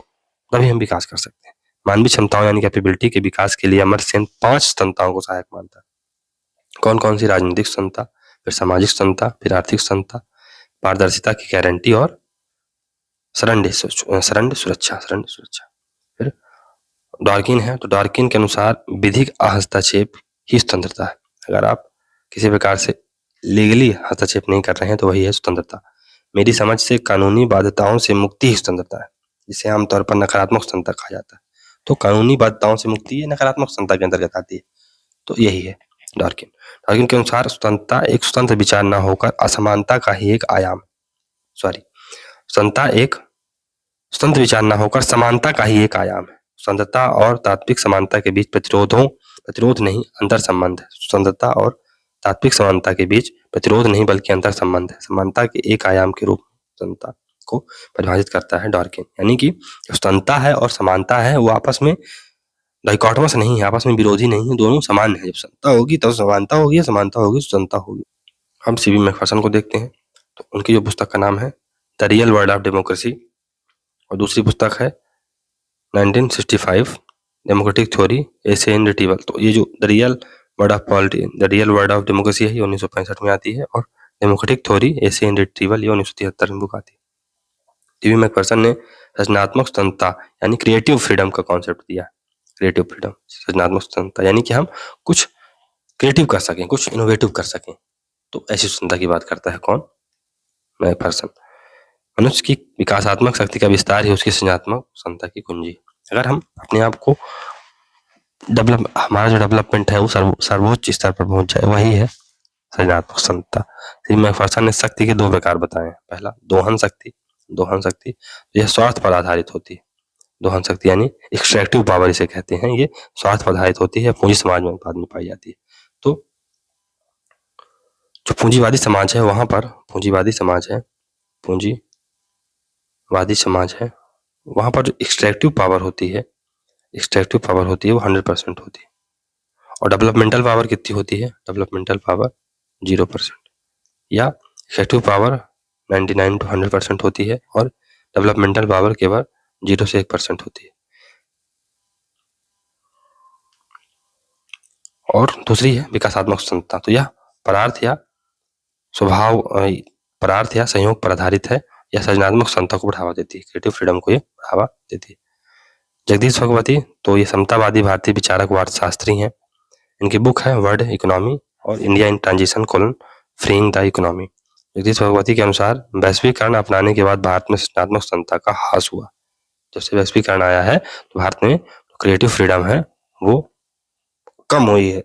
तभी हम विकास कर सकते हैं। मानवीय क्षमताओं यानी कैपेबिलिटी के विकास के लिए अमर्त्य सेन 5 स्वतंत्रताओं को सहायक मानता है। कौन कौन सी? राजनीतिक स्वतंत्रता, फिर सामाजिक स्वतंत्रता, फिर आर्थिक स्वतंत्रता, पारदर्शिता की गारंटी और शरण सुरक्षा। फिर डॉर्किन है, तो डॉर्किन के अनुसार विधिक हस्तक्षेप ही स्वतंत्रता है। अगर आप किसी प्रकार से लीगली हस्तक्षेप नहीं कर रहे हैं तो वही है स्वतंत्रता। मेरी समझ से कानूनी बाध्यताओं से मुक्ति ही स्वतंत्रता है, जिसे आमतौर पर नकारात्मक स्वतंत्रता कहा जाता है। तो कानूनी बाध्यताओं से मुक्ति ये नकारात्मक स्वतंत्रता के अंतर्गत आती है, तो यही है डॉर्किन। डॉर्किन के अनुसार स्वतंत्रता एक स्वतंत्र विचार न होकर असमानता का ही एक आयाम, स्वतंत्रता एक स्वतंत्र विचार न होकर समानता का ही एक आयाम है। स्वतंत्रता और तात्विक समानता के बीच प्रतिरोध नहीं, अंतर संबंध है। स्वतंत्रता और तात्विक समानता के बीच प्रतिरोध नहीं बल्कि अंतर संबंध है। समानता के एक आयाम के रूप में स्वतंत्रता को परिभाषित करता है डॉर्किन, यानी कि स्वतंत्रता है और समानता है वो आपस में डाइकोटोमस नहीं है, आपस में विरोधी नहीं है, दोनों समान है। जब स्वतंत्रता होगी तब समानता होगी, समानता होगी स्वतंत्रता होगी। हम CB मैकफर्सन को देखते हैं, तो उनकी जो पुस्तक का नाम है the real world of democracy, और दूसरी पुस्तक है 1965 डेमोक्रेटिक थ्योरी एसे इन रिट्रीवल। तो ये जो the real world of democracy है ये 1965 में आती है, और डेमोक्रेटिक थ्योरी एसे इन रिट्रीवल ये 1973 में बुक आती है। CB मैकफर्सन ने रचनात्मक स्वतंत्रता यानी क्रिएटिव फ्रीडम का कॉन्सेप्ट दिया। क्रिएटिव फ्रीडम, रचनात्मक स्वतंत्रता यानी कि हम कुछ क्रिएटिव कर सकें, कुछ इनोवेटिव कर सकें, तो ऐसी स्वतंत्रता की बात करता है कौन? मैकफर्सन। मनुष्य की विकासात्मक शक्ति का विस्तार ही उसकी सृजनात्मक क्षमता की कुंजी। अगर हम अपने आप को हमारा जो डेवलपमेंट है वो सर्वोच्च स्तर पर पहुंच जाए, वही है सृजनात्मक क्षमता। मैकफर्सन ने शक्ति के 2 प्रकार बताए हैं। पहला दोहन शक्ति यह स्वार्थ पर आधारित होती है। दोहन शक्ति यानी एक्सट्रैक्टिव पावर इसे कहते हैं, ये स्वार्थ पर आधारित होती है, पूंजी समाज में बाद में पाई जाती है। तो जो पूंजीवादी समाज है वहां पर पूंजीवादी समाज है वहां पर जो एक्सट्रैक्टिव पावर होती है वो 100% होती है। और डेवलपमेंटल पावर कितनी होती है? डेवलपमेंटल पावर 0%, या एक्सट्रैक्टिव पावर 99 to 100% होती है, और डेवलपमेंटल पावर केवल 0 से 1% होती है। और दूसरी है विकासात्मक स्वतंत्रता। तो यह परार्थ या संयोग पर आधारित है, यह सृजनात्मक क्षमता को बढ़ावा देती है, क्रिएटिव फ्रीडम को ये बढ़ावा देती है। जगदीश भगवती, तो ये समतावादी भारतीय विचारक अर्थशास्त्री हैं। इनकी बुक है वर्ल्ड इकोनॉमी और India in transition: freeing the economy. Jagdish Bhagwati के अनुसार वैश्वीकरण अपनाने के बाद भारत में सृजनात्मक क्षमता का ह्रास हुआ। जब से वैश्वीकरण आया है तो भारत में क्रिएटिव फ्रीडम है वो कम हुई है।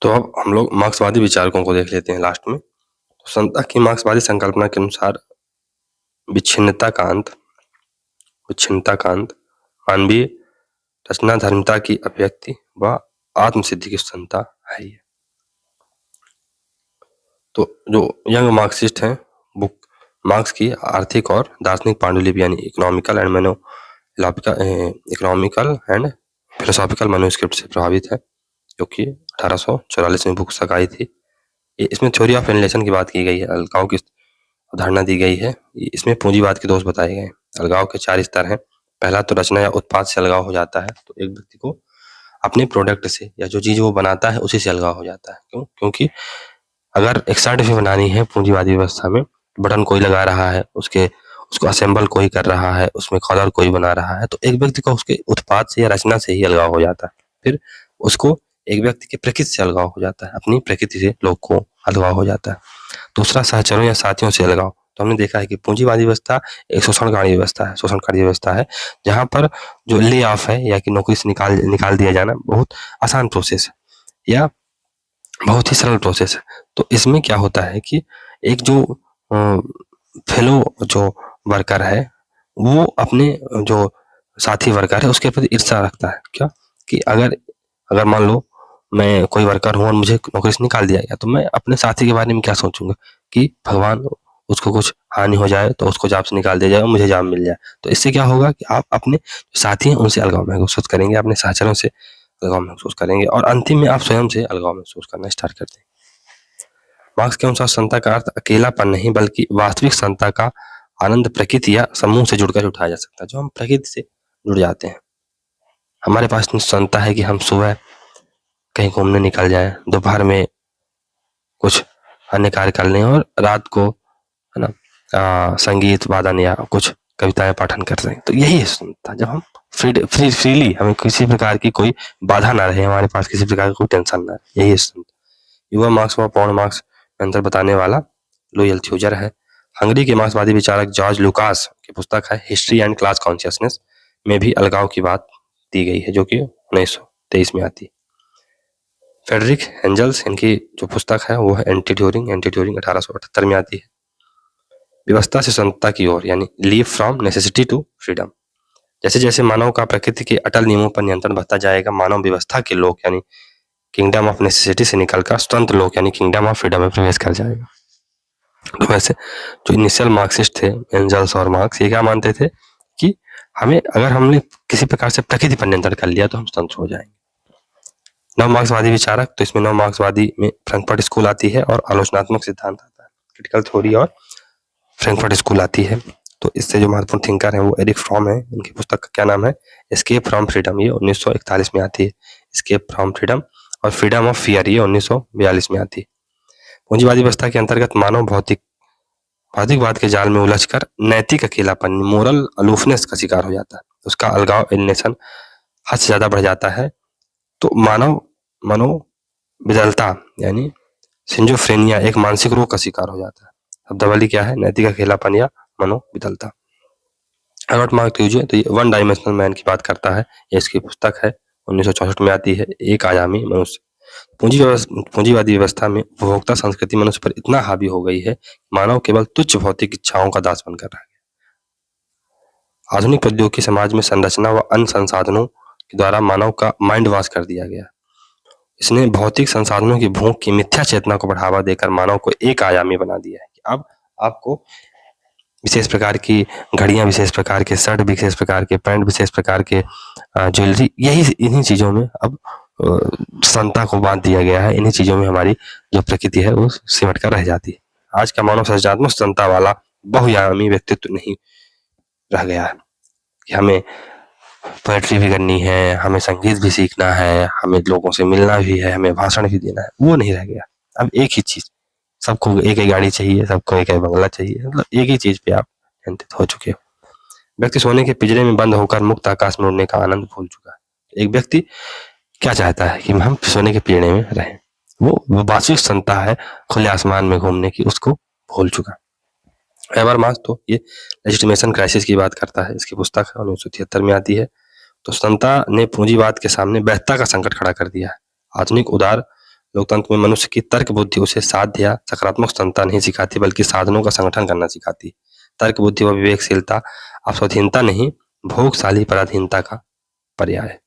तो अब हम लोग मार्क्सवादी विचारकों को देख लेते हैं लास्ट में। तो समता की मार्क्सवादी संकल्पना के अनुसार विच्छिन्नता का अंत, मानवीय रचना धर्मिता की अभिव्यक्ति व आत्मसिद्धि की क्षमता है ये। तो जो यंग मार्क्सिस्ट हैं वो मार्क्स की आर्थिक और दार्शनिक पांडुलिपि यानी इकोनॉमिकल एंड फिलोसॉफिकल मैन्युस्क्रिप्ट से प्रभावित है, जो कि 1844 में पुस्तक आई थी। इसमें थ्योरी ऑफ एलिनेशन की बात की गई है, अलगाव की अवधारणा दी गई है। इसमें पूंजीवाद के दोष बताए गए हैं। अलगाव के 4 स्तर हैं। पहला तो रचना या उत्पाद से अलगाव हो जाता है। तो एक व्यक्ति को अपने प्रोडक्ट से या जो चीज वो बनाता है उसी से अलगाव हो जाता है। क्यों? क्योंकि अगर एक शर्ट भी बनानी है पूंजीवादी व्यवस्था में, बटन कोई लगा रहा है, उसको असेंबल कोई कर रहा है, उसमें कॉलर कोई बना रहा है, तो एक व्यक्ति को उसके उत्पाद से या रचना से ही अलगाव हो जाता है। फिर उसको एक व्यक्ति की प्रकृति से अलगाव हो जाता है, अपनी प्रकृति से लोग को अलगाव हो जाता है। दूसरा सहचरों या साथियों से अलगाव। तो हमने देखा है कि पूंजीवादी व्यवस्था एक शोषणकारी व्यवस्था है, जहां पर जो ले ऑफ है या कि नौकरी से निकाल दिया जाना बहुत आसान प्रोसेस है या बहुत ही सरल प्रोसेस है। तो इसमें क्या होता है कि एक जो फेलो जो वर्कर है वो अपने जो साथी वर्कर है उसके प्रति ईर्ष्या रखता है। क्या कि अगर मान लो मैं कोई वर्कर हूँ और मुझे नौकरी से निकाल दिया गया, तो मैं अपने साथी के बारे में क्या सोचूंगा कि भगवान उसको कुछ हानि हो जाए तो उसको जॉब से निकाल दिया जाए और मुझे जॉब मिल जाए। तो इससे क्या होगा कि आप अपने साथी हैं उनसे अलगाव महसूस करेंगे, अपने सहचरों से अलगाव महसूस करेंगे और अंतिम में आप स्वयं से अलगाव महसूस करना स्टार्ट करते हैं। मार्क्स के अनुसार समता का अर्थ अकेलापन नहीं बल्कि वास्तविक समता का आनंद प्रकृति या समूह से जुड़कर उठाया जा सकता है। जो हम प्रकृति से जुड़ जाते हैं, हमारे पास क्षमता है कि हम सुबह कहीं घूमने निकल जाएं, दोपहर में कुछ अन्य कार्य कर लें और रात को है ना संगीत वादन या कुछ कविताएं पाठन कर रहे हैं। तो यही है स्वतंत्रता, जब हम फ्रीली, हमें किसी प्रकार की कोई बाधा ना रहे, हमारे पास किसी प्रकार की कोई टेंशन ना रहे, यही है स्वतंत्रता। युवा मार्क्स व पौर्ण मार्क्स में अंतर बताने वाला लुई अल्थ्यूजर है। हंगरी के मार्क्सवादी विचारक जॉर्ज लुकास की पुस्तक है हिस्ट्री एंड क्लास कॉन्शियसनेस में भी अलगाव की बात दी गई है, जो कि 1923 में आती है। फ्रेडरिक एंजल्स, इनकी जो पुस्तक है वो है एंटी ट्यूरिंग 1878 में आती है। व्यवस्था से स्वतंत्रता की ओर यानी leave from necessity to freedom. जैसे जैसे मानव का प्रकृति के अटल नियमों पर नियंत्रण बढ़ता जाएगा, मानव व्यवस्था के लोग यानी किंगडम ऑफ नेसेसिटी से निकलकर स्वतंत्र लोग यानी किंगडम ऑफ फ्रीडम में प्रवेश कर जाएगा। तो वैसे जो इनिशियल मार्क्सिस्ट थे एंजल्स और मार्क्स, ये क्या मानते थे कि अगर हमने किसी प्रकार से प्रकृति पर नियंत्रण कर लिया तो हम स्वतंत्र हो जाएंगे। नव मार्क्सवादी विचारक, तो इसमें नव मार्क्सवादी में फ्रैंकफर्ट स्कूल आती है और आलोचनात्मक सिद्धांत आता है, क्रिटिकल थ्योरी और फ्रैंकफर्ट स्कूल आती है। तो इससे जो महत्वपूर्ण थिंकर है वो एरिक फ्रॉम है। इनकी पुस्तक का क्या नाम है? एस्केप फ्रॉम फ्रीडम, ये 1941 में आती है। एस्केप फ्रॉम फ्रीडम और फ्रीडम ऑफ फियर, ये 1942 में आती है। पूंजीवादी व्यवस्था के अंतर्गत मानव भौतिकवाद के जाल में उलझकर नैतिक अकेलापन, मोरल अलूफनेस का शिकार हो जाता है। उसका अलगाव, एलिनेशन हद से ज्यादा बढ़ जाता है। तो मानव मनोविदलता यानी सिंजोफ्रेनिया एक मानसिक रोग का शिकार हो जाता है। शब्दावली क्या है? नैतिक अकेलापन या मनोविदलता। रॉबर्ट मार्क ट्यूजे, तो ये वन डायमेंशनल मैन की बात करता है। ये इसकी पुस्तक है, 1964 में आती है, एक आयामी मनुष्य। पूंजीवादी व्यवस्था में उपभोक्ता संस्कृति मनुष्य पर इतना हावी हो गई है, मानव केवल तुच्छ भौतिक इच्छाओं का दास बनकर रह गया। आधुनिक प्रौद्योगिकी समाज में संरचना व अन्य संसाधनों के द्वारा मानव का माइंड वॉश कर दिया गया। इसने भौतिक संसाधनों की भूख की मिथ्या चेतना को बढ़ावा देकर मानव को एक आयामी बना दिया है। अब आपको विशेष प्रकार की घड़ियां, विशेष प्रकार के शर्ट, विशेष प्रकार के पैंट, विशेष प्रकार के ज्वेलरी, इन्हीं चीजों में अब संता को बांध दिया गया है। इन्हीं चीजों में हमारी जो प्रकृति है वो सिमट कर रह जाती है। आज का मानव सृजनात्मक संता वाला बहुआयामी व्यक्तित्व नहीं रह गया है कि हमें पोएट्री भी करनी है, हमें संगीत भी सीखना है, हमें लोगों से मिलना भी है, हमें भाषण भी देना है, वो नहीं रह गया। अब एक ही चीज, सबको एक ही गाड़ी चाहिए, सबको एक ही बंगला चाहिए, मतलब एक ही चीज पे आप चिंतित हो चुके हो। व्यक्ति सोने के पिंजरे में बंद होकर मुक्त आकाश में उड़ने का आनंद भूल चुका है। एक व्यक्ति क्या चाहता है कि हम सोने के पिंजरे में रहें, वो वास्तविक क्षमता है खुले आसमान में घूमने की, उसको भूल चुका। हैबरमास तो ये लेजिटिमेशन क्राइसिस की बात करता है, इसकी पुस्तक है 1973 में आती है। तो स्वतंत्रता ने पूंजीवाद के सामने वैधता का संकट खड़ा कर दिया है। आधुनिक उदार लोकतंत्र में मनुष्य की तर्क बुद्धि उसे साध्य या सकारात्मक स्वतंत्रता नहीं सिखाती, बल्कि साधनों का संगठन करना सिखाती। तर्क बुद्धि व विवेकशीलता अब स्वाधीनता नहीं, भोगशाली पराधीनता का पर्याय है।